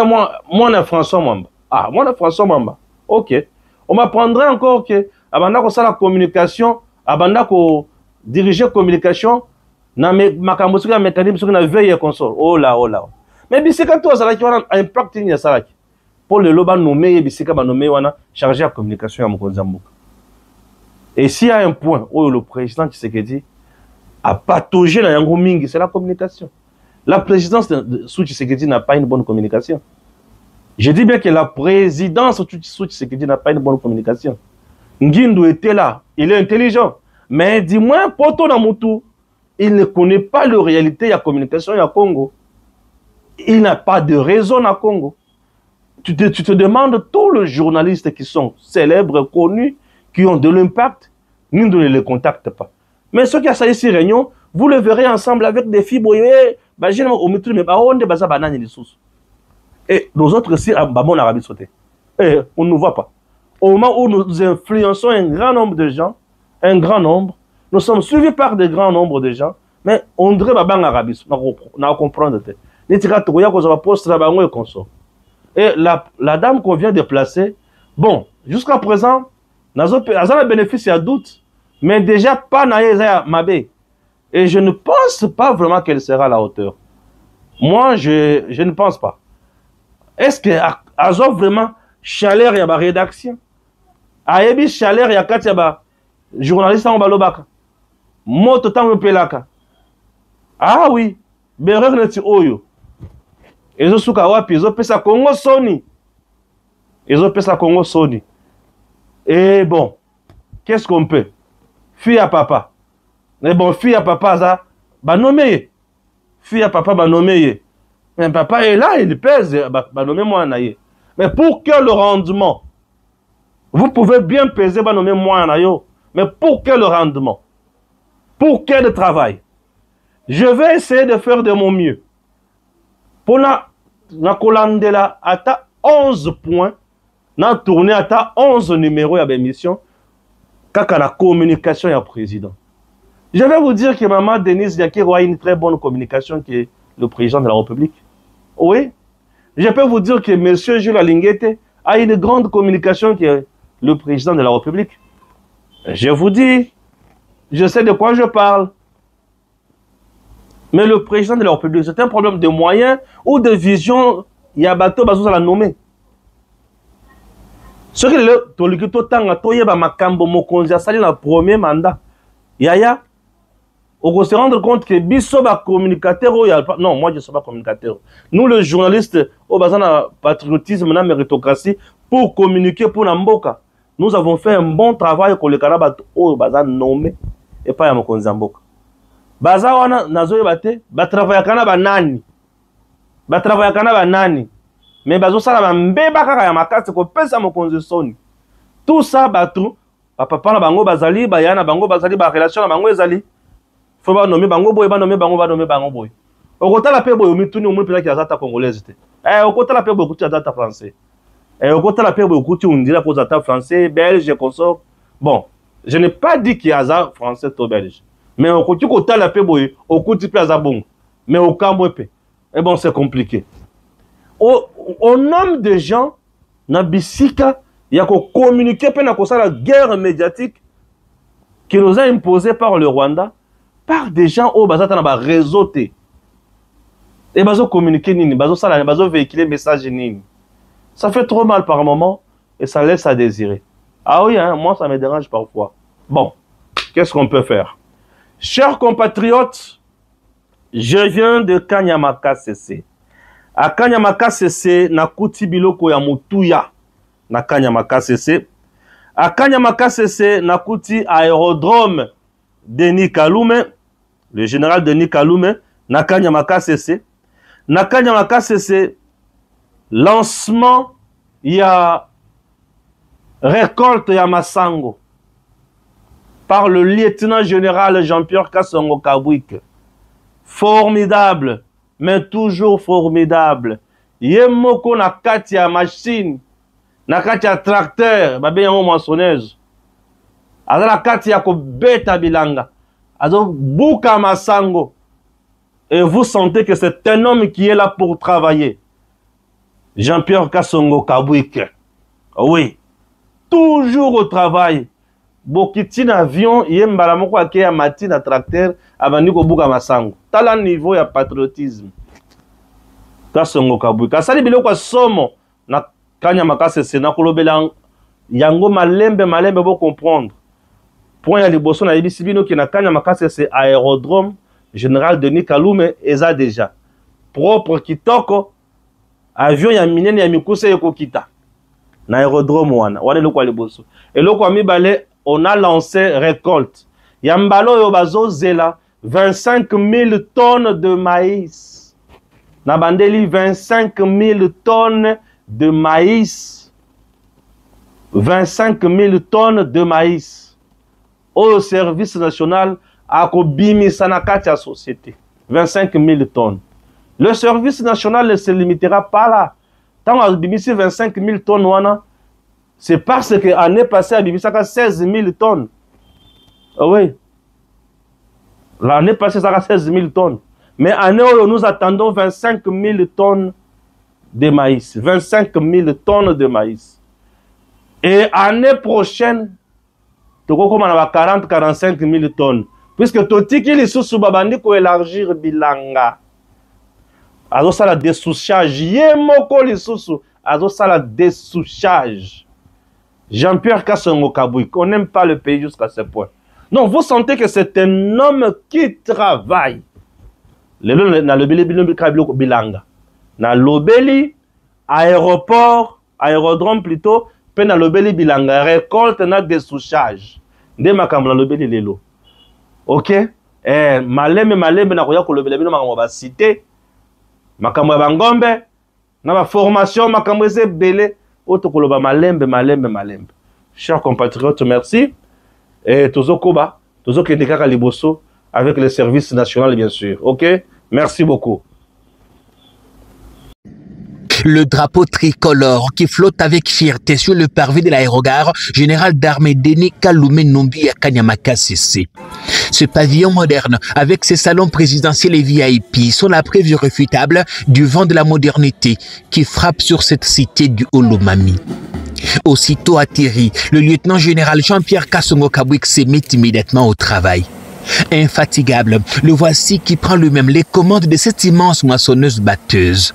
moi, François Mwamba. Ah, moi, François Mwamba. Ok. On m'apprendrait encore que, avant ça, la communication, avant qu'on diriger la communication, na makambosuka mécanisme na veille console. Oh là, oh là. Mais bisika toi ça qui a un impact ni ça là. Pour le loba nommé bisika ba nommé wana chargé à communication à Mokonzamboka. Et s'il y a un point où le président Tshisekedi a pataugé la yango mingi, c'est la communication. La présidence sous Tshisekedi n'a pas une bonne communication. Je dis bien que la présidence sous Tshisekedi n'a pas une bonne communication. Ngindu était là, il est intelligent. Mais dis-moi, Poto Namutu, il ne connaît pas la réalité de la communication au Congo. Il n'a pas de raison à Congo. Tu te demandes, tous les journalistes qui sont célèbres, connus, qui ont de l'impact, nous ne les contactent pas. Mais ceux qui ont saisi ces réunions, vous le verrez ensemble avec des filles. Et nous autres ici, en Arabie Saoudite, on ne nous voit pas. Au moment où nous influençons un grand nombre de gens, nous sommes suivis par de grands nombres de gens, mais on dirait que en Arabie Saoudite, on comprend. Et la dame qu'on vient de placer, bon, jusqu'à présent, nous avons un bénéfice à doute, mais déjà pas naïe Mabé. Et je ne pense pas vraiment qu'elle sera à la hauteur. Moi, je ne pense pas. Est-ce que Azov vraiment chaleur ya ba rédaction? Ayebi chaleur ya kati ya ba journaliste en balobaka. Moto tango pelaka. Ah oui, bereur neti oyo. Ezo suka wapi, ezo pesa Congo Sony. Ezo pesa Congo Sony. Et bon, qu'est-ce qu'on peut? Fille à papa. Mais bon, fille à papa, ça, bah nommé. Fille à papa, bah nommé. Mais papa est là, il pèse, bah nommé moi naïe. Mais pour que le rendement, vous pouvez bien peser, bah nommé moi naïe. Mais pour que le rendement, pour que le travail, je vais essayer de faire de mon mieux. Pour na kolandela ata 11 points, na tourner ata 11 numéros à l'émission, kaka la communication ya président. Je vais vous dire que maman Denise Diakiro a une très bonne communication qui est le président de la République. Oui. Je peux vous dire que M. Jules Alinguete a une grande communication qui est le président de la République. Je vous dis, je sais de quoi je parle. Mais le président de la République, c'est un problème de moyens ou de vision. Il y a bateau bazou la nommer. Ce que le tolikito tanga toyeba makambo mokonzi asali na premier mandat. Yaya, on va se rendre compte que biso ba communicateur non, moi je ne suis pas communicateur. Nous les journalistes au bazana patriotisme na méritocratie pour communiquer pour Namboka. Nous avons fait un bon travail pour le Karabat au bazan nommé et pas ya mokonzi Mboka. Baza wana nazoye bate ba travailler kana ba nani. Ba travailler kana ba nani. Mais bazo sala ba mbeba kaka ya makasi ko pesa mokonzi soni. Tout ça batu papa na bango bazali ba yana bango bazali ba relation na bango ezali. Faut pas nommer bango boy ba nommer bango boy. Okotala pe boy mituni omu pela ki azata congolaise te. Okotala pe boy kuti azata français. Okotala pe boy kuti undira ko azata français, belge consort. Bon, je n'ai pas dit qu'il y a azata français to belge. Mais au côté côté la paix boy, au côté plaza bon, mais au cambo épée. Et bon, c'est compliqué. Au nombre de gens, na bisika, il y a qu'on communiquer pendant qu'on la guerre médiatique qui nous a imposée par le Rwanda, par des gens au bazata na ba réseauté. Et bazo communiquer nini, bazo véhiculer message nini. Ça fait trop mal par moment et ça laisse à désirer. Ah oui, hein, moi ça me dérange parfois. Bon, qu'est-ce qu'on peut faire? Chers compatriotes, je viens de Kanyamaka CC. À Kanyamaka CC, nakuti biloko ya mutuya na Kanyamaka CC. À Kanyamaka CC, nakuti aérodrome Denis Kalume, le général Denis Kalume, na Kanyamaka CC. Na Kanyamaka CC, lancement, il y a récolte ya Masango par le lieutenant général Jean-Pierre Kassongo Kabwik. Formidable, mais toujours formidable. Yemoko na kati ya machine, na kati ya tracteur, babe yango moissonneuse. Aza na kati ya kobeta bilanga. Azo buka Masango. Et vous sentez que c'est un homme qui est là pour travailler. Jean-Pierre Kassongo Kabwik. Oui. Toujours au travail. Bokiti na avion, yembala moko ake ya mati na tracteur, abandi ko buka Masango. Tala niveau ya patriotisme. Kassongo Kabwik. Asali biloko somo na Kanyamaka CC na kolobela yango malembe bo comprendre. Point ya liboso na yebisi bino ki na Kanyamaka CC aérodrome général Denis Kalume eza déjà propre kitoko avion ya minene ya mikuse yeko kita na aérodrome wana loko liboso eloko mibale on a lancé récolte ya mbalo yo bazo zela 25 000 tonnes de maïs na bandeli 25 000 tonnes de maïs 25 000 tonnes de maïs au service national à Kobimisa na kati ya société. 25 000 tonnes. Le service national ne se limitera pas là. Tant à Bimisi 25 000 tonnes, c'est parce que l'année passée à Bimisa 16 000 tonnes. Ah oui. L'année passée, ça a 16 000 tonnes. Mais année où nous attendons 25 000 tonnes de maïs. 25 000 tonnes de maïs. Et année prochaine, tu vois comment on a 40-45 000 tonnes. Puisque Totiki li sous babandi ko élargir bilanga. Azo sala dessouchage. Yemoko li sous azo sala dessouchage. Jean-Pierre Kassongo Kabwik. On n'aime pas le pays jusqu'à ce point. Non, vous sentez que c'est un homme qui travaille. Na lobeli bilanga. Na lobeli aéroport, aérodrome plutôt, pe na lobeli bilanga récolte na dessouchage. Nde makambo na lobeli lelo. Ok? Malembe na koya kolobela bino makambo ba cité. Makambo ya bangombe na ba formation makambo eze belé oto koloba malembe. Chers compatriotes, merci. Et tozo koba, tozo kende kaka liboso avec le service national bien sûr. OK? Merci beaucoup. Le drapeau tricolore qui flotte avec fierté sur le parvis de l'aérogare général d'armée Denis Kalume Nombi à Kanyamaka CC. Ce pavillon moderne avec ses salons présidentiels et VIP sont la preuve irréfutable du vent de la modernité qui frappe sur cette cité du Olomami. Aussitôt atterri, le lieutenant général Jean-Pierre Kassongo Kabwik se met immédiatement au travail. Infatigable, le voici qui prend lui-même les commandes de cette immense moissonneuse batteuse.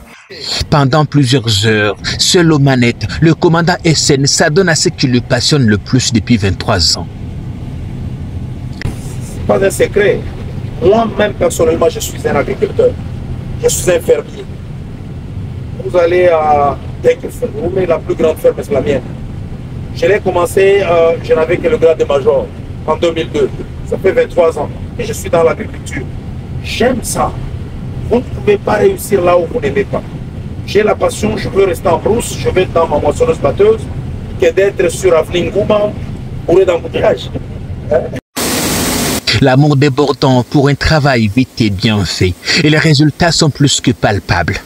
Pendant plusieurs heures, seul aux manettes, le commandant SN s'adonne à ce qui le passionne le plus depuis 23 ans. Pas un secret. Moi-même, personnellement, je suis un agriculteur. Je suis un fermier. Vous allez à Denkefoume, la plus grande ferme, c'est la mienne. Je l'ai commencé, je n'avais que le grade de major en 2002. Ça fait 23 ans et je suis dans l'agriculture. J'aime ça. Vous ne pouvez pas réussir là où vous n'aimez pas. J'ai la passion, je veux rester en brousse, je veux être dans ma moissonneuse batteuse, que d'être sur Avenue Ngouma pour être d'embouteillage. L'amour débordant pour un travail vite et bien fait. Et les résultats sont plus que palpables.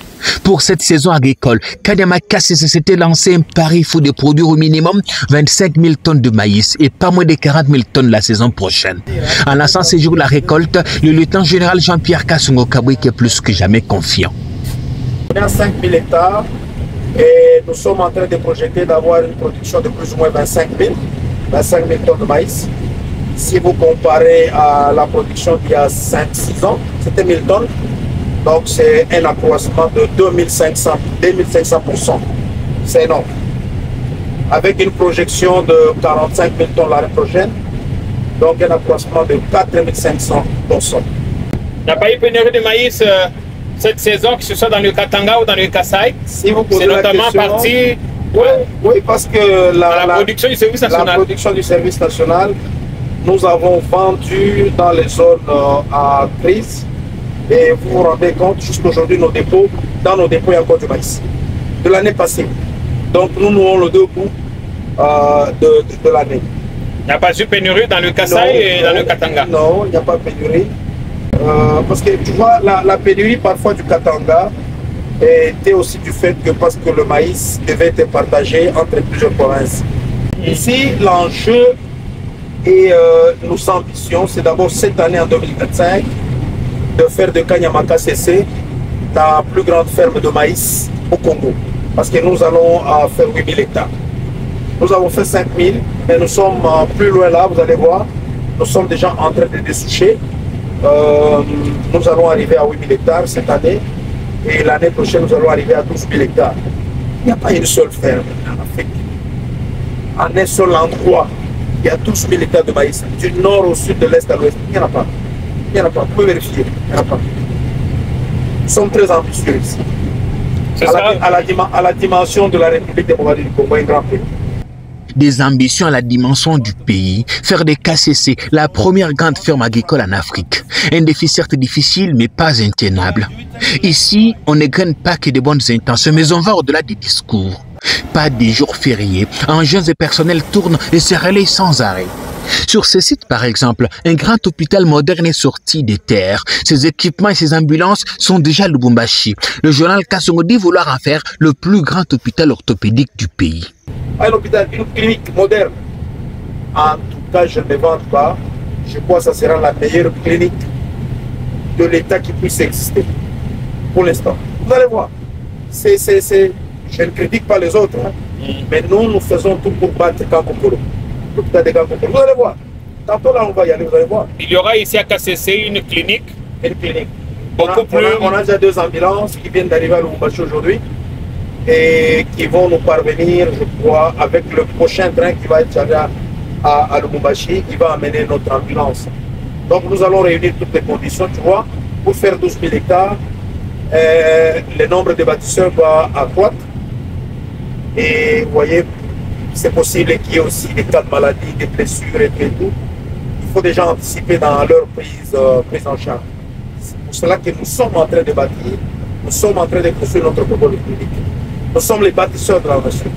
Pour cette saison agricole, Kanyamaka CC s'était lancé un pari fou de produire au minimum 25 000 tonnes de maïs et pas moins de 40 000 tonnes la saison prochaine. En lançant ces jours la récolte, le lieutenant général Jean-Pierre Kassongo Kabwik est plus que jamais confiant. On est à 5 000 hectares et nous sommes en train de projeter d'avoir une production de plus ou moins 25 000 tonnes de maïs. Si vous comparez à la production d'il y a 5-6 ans, c'était 1000 tonnes. Donc c'est un accroissement de 2500%. C'est énorme. avec une projection de 45 000 tonnes l'année prochaine, donc un accroissement de 4 500 tonnes. Il n'y a pas eu pénurie de maïs cette saison, que ce soit dans le Katanga ou dans le Kasaï? Si vous posez c'est notamment la question, parti... Oui, parce que la production du service national. La production du service national, nous avons vendu dans les zones à crise. Et vous vous rendez compte, jusqu'aujourd'hui, dans nos dépôts, il y a encore du maïs. De l'année passée. Donc nous avons le deux bouts de l'année. Il n'y a pas eu pénurie dans le Kasaï et dans le Katanga? Non, il n'y a pas de pénurie. Parce que tu vois, la pénurie parfois du Katanga était aussi du fait que parce que le maïs devait être partagé entre plusieurs provinces. Ici, l'enjeu et nos ambitions, c'est d'abord cette année en 2025 de faire de Kanyamaka CC la plus grande ferme de maïs au Congo. Parce que nous allons faire 8000 hectares. Nous avons fait 5000, mais nous sommes plus loin là, vous allez voir. Nous sommes déjà en train de dessoucher. Nous allons arriver à 8000 hectares cette année. Et l'année prochaine, nous allons arriver à 12 000 hectares. Il n'y a pas une seule ferme en Afrique. En un seul endroit, il y a 12 000 hectares de maïs. Du nord au sud, de l'est à l'ouest. Il n'y en a pas. Il n'y en a pas. Vous pouvez vérifier. Il n'y en a pas. Nous sommes très ambitieux ici. À la dimension de la République démocratique du Congo, un grand pays. Des ambitions à la dimension du pays, faire des KCC la première grande ferme agricole en Afrique. Un défi certes difficile, mais pas intenable. Ici, on ne gagne pas que de bonnes intentions, mais on va au-delà des discours. Pas des jours fériés, engins et personnels tournent et se relayent sans arrêt. Sur ce site, par exemple, un grand hôpital moderne est sorti des terres. Ses équipements et ses ambulances sont déjà à Lubumbashi. Le journal Kasongo dit vouloir en faire le plus grand hôpital orthopédique du pays. Un hôpital, une clinique moderne. En tout cas, je ne vante pas. Je crois que ça sera la meilleure clinique de l'État qui puisse exister. Pour l'instant. Vous allez voir. Je ne critique pas les autres. Hein. Mais nous faisons tout pour battre Kankokoro. L'hôpital de Kankokoro. Vous allez voir. Tantôt là, on va y aller, vous allez voir. Il y aura ici à KCC une clinique. Une clinique. On a déjà 2 ambulances qui viennent d'arriver à Lubumbashi aujourd'hui. Et qui vont nous parvenir, je crois, avec le prochain train qui va être chargé à Lubumbashi, qui va amener notre ambulance. Donc nous allons réunir toutes les conditions, tu vois, pour faire 12 000 hectares. Le nombre de bâtisseurs va accroître. Et vous voyez, c'est possible qu'il y ait aussi des cas de maladie, des blessures et tout. Il faut déjà anticiper dans leur prise en charge. C'est pour cela que nous sommes en train de bâtir, nous sommes en train de construire notre propre public. Nous sommes les bâtisseurs de la nation.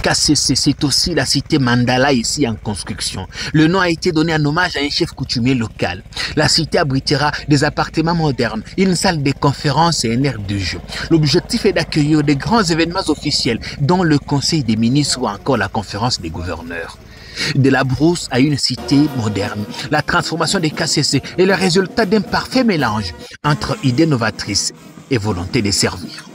KCC, c'est aussi la cité Mandala ici en construction. Le nom a été donné en hommage à un chef coutumier local. La cité abritera des appartements modernes, une salle de conférences et un aire de jeu. L'objectif est d'accueillir des grands événements officiels, dont le Conseil des ministres ou encore la conférence des gouverneurs. De la brousse à une cité moderne, la transformation des KCC est le résultat d'un parfait mélange entre idées novatrices et volonté de servir.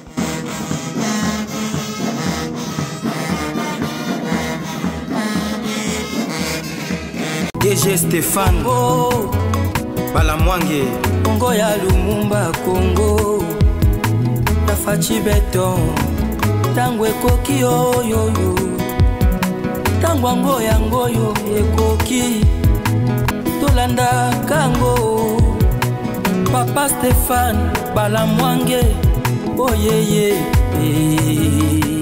DG Stéphane Balamwange Congo ya Lumumba Congo Tafachi Beton Tangwe koki oyoyo Tangwango yangoyo ekoki Tolanda kango Papa Stéphane Balamwange Oh yeah yeah